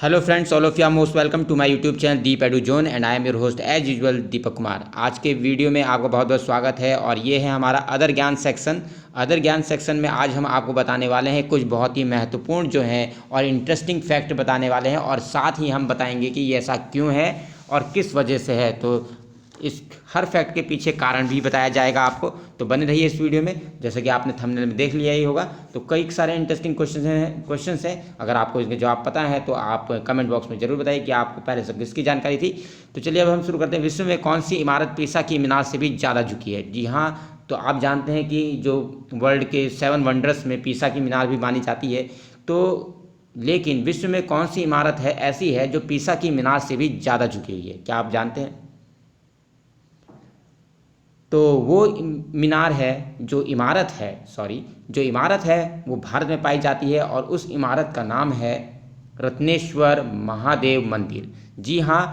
Hello friends, all of you are most welcome to my YouTube channel Deep edu zone and I am your host as usual Deepak Kumar. आज के video में आपका बहुत बहुत स्वागत है और ये है हमारा अदर ज्ञान सेक्शन। अदर ज्ञान सेक्शन में आज हम आपको बताने वाले हैं कुछ बहुत ही महत्वपूर्ण जो हैं और इंटरेस्टिंग फैक्ट बताने वाले हैं और साथ ही हम बताएंगे कि ये ऐसा क्यों है और किस वजह से है। तो इस हर फैक्ट के पीछे कारण भी बताया जाएगा आपको, तो बने रहिए इस वीडियो में। जैसे कि आपने थंबनेल में देख लिया ही होगा, तो कई सारे इंटरेस्टिंग क्वेश्चंस हैं। अगर आपको इसके जवाब पता है तो आप कमेंट बॉक्स में ज़रूर बताइए कि आपको पहले से किसकी जानकारी थी। तो चलिए अब हम शुरू करते हैं। विश्व में कौन सी इमारत पीसा की मीनार से भी ज़्यादा झुकी है? जी हाँ, तो आप जानते हैं कि जो वर्ल्ड के 7 वंडर्स में पीसा की मीनार भी मानी जाती है। तो लेकिन विश्व में कौन सी इमारत है ऐसी है जो पीसा की मीनार से भी ज़्यादा झुकी हुई है? क्या आप जानते हैं? तो वो मीनार है, जो इमारत है वो भारत में पाई जाती है और उस इमारत का नाम है रत्नेश्वर महादेव मंदिर। जी हाँ,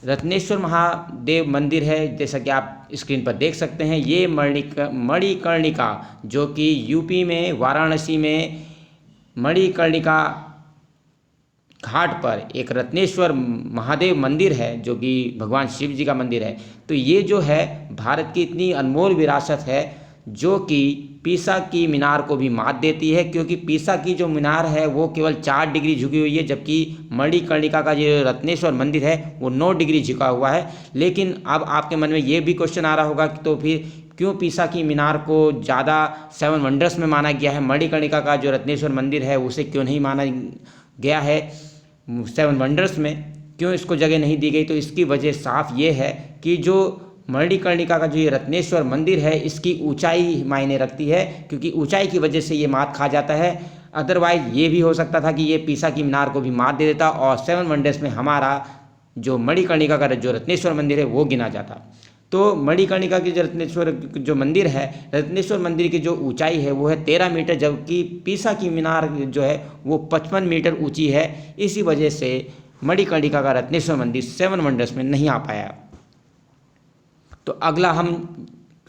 रत्नेश्वर महादेव मंदिर है। जैसा कि आप स्क्रीन पर देख सकते हैं, ये मणिकर्णिका, जो कि यूपी में वाराणसी में मणिकर्णिका घाट पर एक रत्नेश्वर महादेव मंदिर है, जो कि भगवान शिव जी का मंदिर है। तो ये जो है भारत की इतनी अनमोल विरासत है जो कि पीसा की मीनार को भी मात देती है, क्योंकि पीसा की जो मीनार है वो केवल 4 डिग्री झुकी हुई है, जबकि मणिकर्णिका का जो रत्नेश्वर मंदिर है वो 9 डिग्री झुका हुआ है। लेकिन अब आपके मन में ये भी क्वेश्चन आ रहा होगा कि तो फिर क्यों पीसा की मीनार को ज़्यादा 7 वंडर्स में माना गया है, मणिकर्णिका का जो रत्नेश्वर मंदिर है उसे क्यों नहीं माना गया है 7 वंडर्स में, क्यों इसको जगह नहीं दी गई? तो इसकी वजह साफ ये है कि जो मणिकर्णिका का जो ये रत्नेश्वर मंदिर है इसकी ऊंचाई मायने रखती है, क्योंकि ऊंचाई की वजह से ये मात खा जाता है। अदरवाइज ये भी हो सकता था कि ये पीसा की मीनार को भी मात दे देता और 7 वंडर्स में हमारा जो मणिकर्णिका का जो रत्नेश्वर मंदिर है वो गिना जाता। तो मणिकर्णिका की जो रत्नेश्वर जो मंदिर है, रत्नेश्वर मंदिर की जो ऊंचाई है वो है 13 मीटर, जबकि पीसा की मीनार जो है वो 55 मीटर ऊंची है। इसी वजह से मणिकर्णिका का रत्नेश्वर मंदिर 7 वंडर्स में नहीं आ पाया। तो अगला हम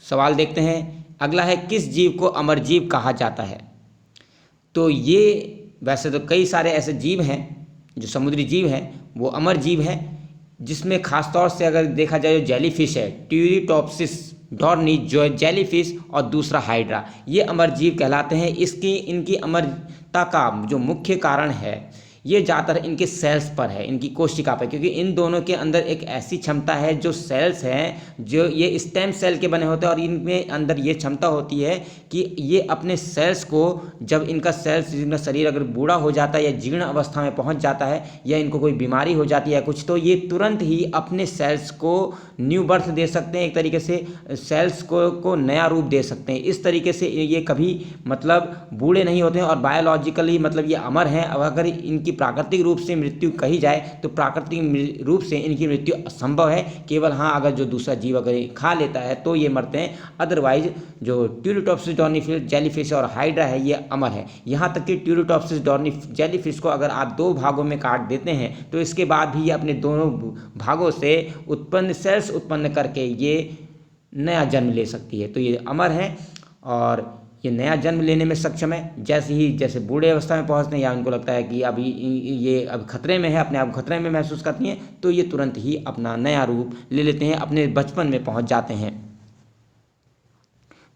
सवाल देखते हैं। अगला है, किस जीव को अमर जीव कहा जाता है? तो ये वैसे तो कई सारे ऐसे जीव हैं जो समुद्री जीव हैं वो अमर जीव हैं, जिसमें खासतौर से अगर देखा जाए जो जेलीफिश है, ट्यूरिटॉप्सिस डॉर्नी जो जेलीफिश और दूसरा हाइड्रा, ये अमर जीव कहलाते हैं। इनकी अमरता का जो मुख्य कारण है ये ज़्यादातर इनके सेल्स पर है, इनकी कोशिका पर, क्योंकि इन दोनों के अंदर एक ऐसी क्षमता है, जो सेल्स हैं जो ये स्टेम सेल के बने होते हैं और इनमें अंदर ये क्षमता होती है कि ये अपने सेल्स को, जब इनका शरीर अगर बूढ़ा हो जाता है या जीर्ण अवस्था में पहुंच जाता है या इनको कोई बीमारी हो जाती है कुछ, तो ये तुरंत ही अपने सेल्स को न्यू बर्थ दे सकते हैं, एक तरीके से सेल्स को नया रूप दे सकते हैं। इस तरीके से ये कभी मतलब बूढ़े नहीं होते हैं और बायोलॉजिकली मतलब ये अमर हैं। अब अगर इनकी प्राकृतिक रूप से मृत्यु कही जाए तो प्राकृतिक रूप से इनकी मृत्यु असंभव है। केवल हाँ, अगर जो दूसरा जीव अगर खा लेता है तो ये मरते हैं, अदरवाइज जो ट्यूरिटॉप्सिस डॉर्नीफिश जेलीफिश और हाइड्रा है ये अमर है। यहाँ तक कि ट्यूरिटॉप्सिस डॉर्नी जेलीफिश को अगर आप 2 भागों में काट देते हैं तो इसके बाद भी ये अपने दोनों भागों से उत्पन्न सेल्स उत्पन्न करके ये नया जन्म ले सकती है। तो ये अमर है और ये नया जन्म लेने में सक्षम है। जैसे बूढ़े अवस्था में पहुंचते हैं या उनको लगता है कि अभी ये अब खतरे में है, अपने आप खतरे में महसूस करती हैं, तो ये तुरंत ही अपना नया रूप ले लेते हैं, अपने बचपन में पहुंच जाते हैं।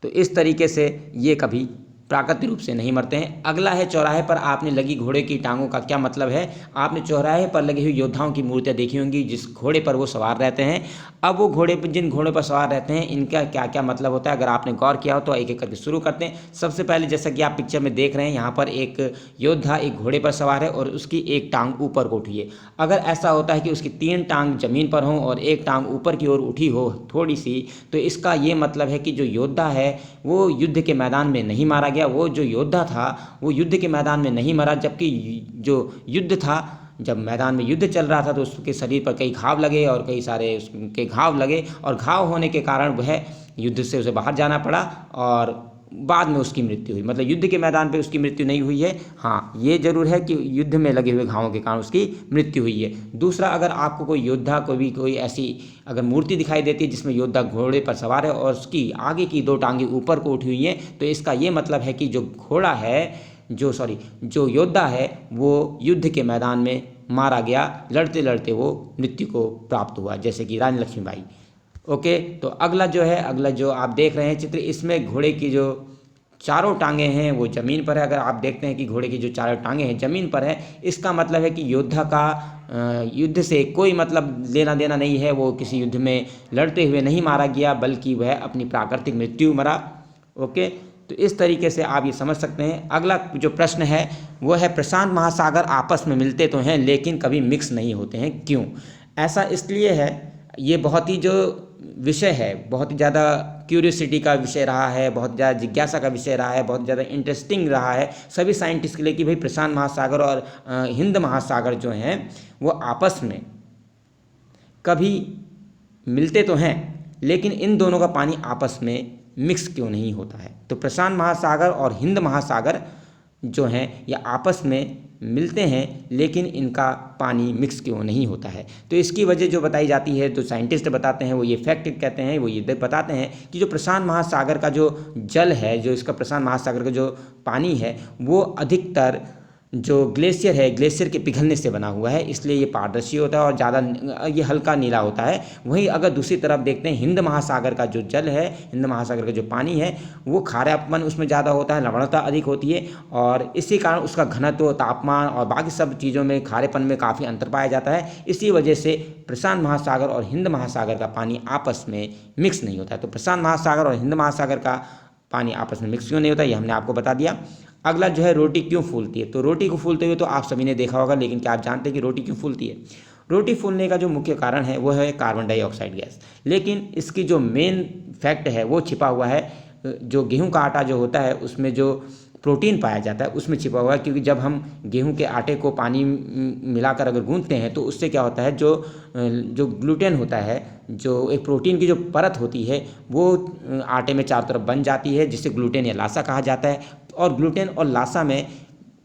तो इस तरीके से ये कभी प्राकृतिक रूप से नहीं मरते हैं। अगला है, चौराहे पर आपने लगी घोड़े की टांगों का क्या मतलब है? आपने चौराहे पर लगी हुई योद्धाओं की मूर्तियां देखी होंगी जिस घोड़े पर वो सवार रहते हैं। अब वो जिन घोड़े पर सवार रहते हैं इनका क्या क्या मतलब होता है, अगर आपने गौर किया हो तो एक एक करके शुरू करते हैं। सबसे पहले जैसा कि आप पिक्चर में देख रहे हैं, यहाँ पर एक योद्धा एक घोड़े पर सवार है और उसकी एक टांग ऊपर को उठी है। अगर ऐसा होता है कि उसकी 3 टांग जमीन पर हों और एक टांग ऊपर की ओर उठी हो थोड़ी सी, तो इसका ये मतलब है कि जो योद्धा है वो युद्ध के मैदान में नहीं मारा गया। वो जो योद्धा था वो युद्ध के मैदान में नहीं मरा, जबकि जो युद्ध था, जब मैदान में युद्ध चल रहा था तो उसके शरीर पर कई घाव लगे और कई सारे उसके घाव लगे और घाव होने के कारण वह युद्ध से उसे बाहर जाना पड़ा और बाद में उसकी मृत्यु हुई। मतलब युद्ध के मैदान पे उसकी मृत्यु नहीं हुई है। हाँ, ये जरूर है कि युद्ध में लगे हुए घावों के कारण उसकी मृत्यु हुई है। दूसरा, अगर आपको कोई योद्धा कोई ऐसी अगर मूर्ति दिखाई देती है जिसमें योद्धा घोड़े पर सवार है और उसकी आगे की 2 टांगें ऊपर को उठी हुई हैं, तो इसका ये मतलब है कि जो योद्धा है वो युद्ध के मैदान में मारा गया, लड़ते लड़ते वो मृत्यु को प्राप्त हुआ, जैसे कि रानी लक्ष्मीबाई। ओके, तो अगला जो आप देख रहे हैं चित्र, इसमें घोड़े की जो चारों टांगें हैं वो ज़मीन पर है। अगर आप देखते हैं कि घोड़े की जो चारों टांगें हैं ज़मीन पर है, इसका मतलब है कि योद्धा का युद्ध से कोई मतलब लेना देना नहीं है, वो किसी युद्ध में लड़ते हुए नहीं मारा गया, बल्कि वह अपनी प्राकृतिक मृत्यु मरा। ओके, तो इस तरीके से आप ये समझ सकते हैं। अगला जो प्रश्न है वो है, प्रशांत महासागर आपस में मिलते तो हैं लेकिन कभी मिक्स नहीं होते हैं, क्यों? ऐसा इसलिए है, ये बहुत ही जो विषय है, बहुत ही ज़्यादा क्यूरियोसिटी का विषय रहा है, बहुत ज़्यादा जिज्ञासा का विषय रहा है, बहुत ज़्यादा इंटरेस्टिंग रहा है सभी साइंटिस्ट के लिए कि भाई प्रशांत महासागर और हिंद महासागर जो हैं वो आपस में कभी मिलते तो हैं लेकिन इन दोनों का पानी आपस में मिक्स क्यों नहीं होता है। तो प्रशांत महासागर और हिंद महासागर जो हैं ये आपस में मिलते हैं लेकिन इनका पानी मिक्स क्यों नहीं होता है। तो इसकी वजह जो बताई जाती है, तो साइंटिस्ट बताते हैं, वो ये फैक्ट कहते हैं, वो ये बताते हैं कि जो प्रशांत महासागर का जो जल है, जो इसका प्रशांत महासागर का जो पानी है, वो अधिकतर जो ग्लेशियर है, ग्लेशियर के पिघलने से बना हुआ है, इसलिए ये पारदर्शी होता है और ज़्यादा ये हल्का नीला होता है। वहीं अगर दूसरी तरफ देखते हैं, हिंद महासागर का जो जल है, हिंद महासागर का जो पानी है, वो खारापन उसमें ज़्यादा होता है, लवणता अधिक होती है और इसी कारण उसका घनत्व, तापमान और बाकी सब चीज़ों में खारेपन में काफ़ी अंतर पाया जाता है। इसी वजह से प्रशांत महासागर और हिंद महासागर का पानी आपस में मिक्स नहीं होता है। तो प्रशांत महासागर और हिंद महासागर का पानी आपस में मिक्स क्यों नहीं होता, ये हमने आपको बता दिया। अगला जो है, रोटी क्यों फूलती है? तो रोटी को फूलते हुए तो आप सभी ने देखा होगा, लेकिन क्या आप जानते हैं कि रोटी क्यों फूलती है? रोटी फूलने का जो मुख्य कारण है वो है कार्बन डाइऑक्साइड गैस, लेकिन इसकी जो मेन फैक्ट है वो छिपा हुआ है, जो गेहूं का आटा जो होता है उसमें जो प्रोटीन पाया जाता है उसमें छिपा हुआ है। क्योंकि जब हम गेहूं के आटे को पानी मिलाकर अगर गूंथते हैं तो उससे क्या होता है, जो ग्लूटेन होता है, जो एक प्रोटीन की जो परत होती है, वो आटे में चारों तरफ बन जाती है, जिसे ग्लूटेन या लासा कहा जाता है। और ग्लूटेन और लासा में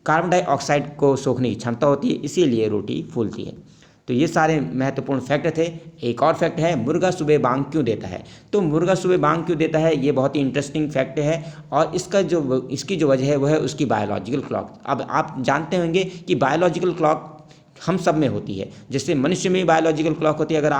कार्बन डाइऑक्साइड को सोखने की क्षमता होती है, इसीलिए रोटी फूलती है। तो ये सारे महत्वपूर्ण फैक्ट थे। एक और फैक्ट है, मुर्गा सुबह बांग क्यों देता है? तो मुर्गा सुबह बांग क्यों देता है, ये बहुत ही इंटरेस्टिंग फैक्ट है और इसकी जो वजह है वो है उसकी बायोलॉजिकल क्लॉक। अब आप जानते होंगे कि बायोलॉजिकल क्लॉक हम सब में होती है, जैसे मनुष्य में बायोलॉजिकल क्लॉक होती है। अगर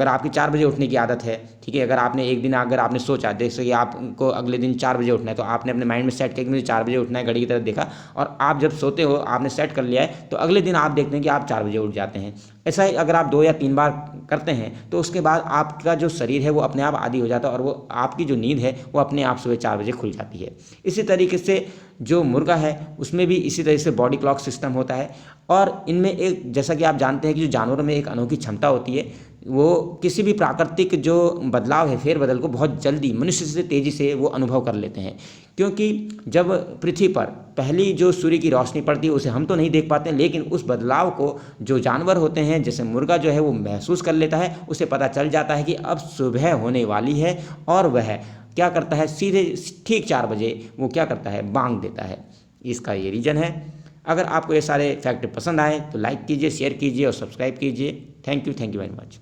आपकी 4 बजे उठने की आदत है, ठीक है, अगर आपने एक दिन अगर आपने सोचा, जैसे कि आपको अगले दिन 4 बजे उठना है, तो आपने अपने माइंड में सेट किया कि मुझे 4 बजे उठना है, घड़ी की तरफ देखा और आप जब सोते हो आपने सेट कर लिया है, तो अगले दिन आप देखते हैं कि आप 4 बजे उठ जाते हैं। ऐसा ही अगर आप 2 या 3 बार करते हैं तो उसके बाद आपका जो शरीर है वो अपने आप आदी हो जाता है और वो आपकी जो नींद है वो अपने आप सुबह 4 बजे खुल जाती है। इसी तरीके से जो मुर्गा है उसमें भी इसी तरह से बॉडी क्लॉक सिस्टम होता है और इनमें एक, जैसा कि आप जानते हैं कि जो जानवरों में एक अनोखी क्षमता होती है, वो किसी भी प्राकृतिक जो बदलाव है, फेरबदल को बहुत जल्दी मनुष्य से तेज़ी से वो अनुभव कर लेते हैं। क्योंकि जब पृथ्वी पर पहली जो सूर्य की रोशनी पड़ती है उसे हम तो नहीं देख पाते, लेकिन उस बदलाव को जो जानवर होते हैं, जैसे मुर्गा जो है वो महसूस कर लेता है, उसे पता चल जाता है कि अब सुबह होने वाली है और वह क्या करता है, सीधे ठीक 4 बजे वो क्या करता है, बांग देता है। इसका ये रीज़न है। अगर आपको ये सारे फैक्ट पसंद आए तो लाइक कीजिए, शेयर कीजिए और सब्सक्राइब कीजिए। Thank you very much.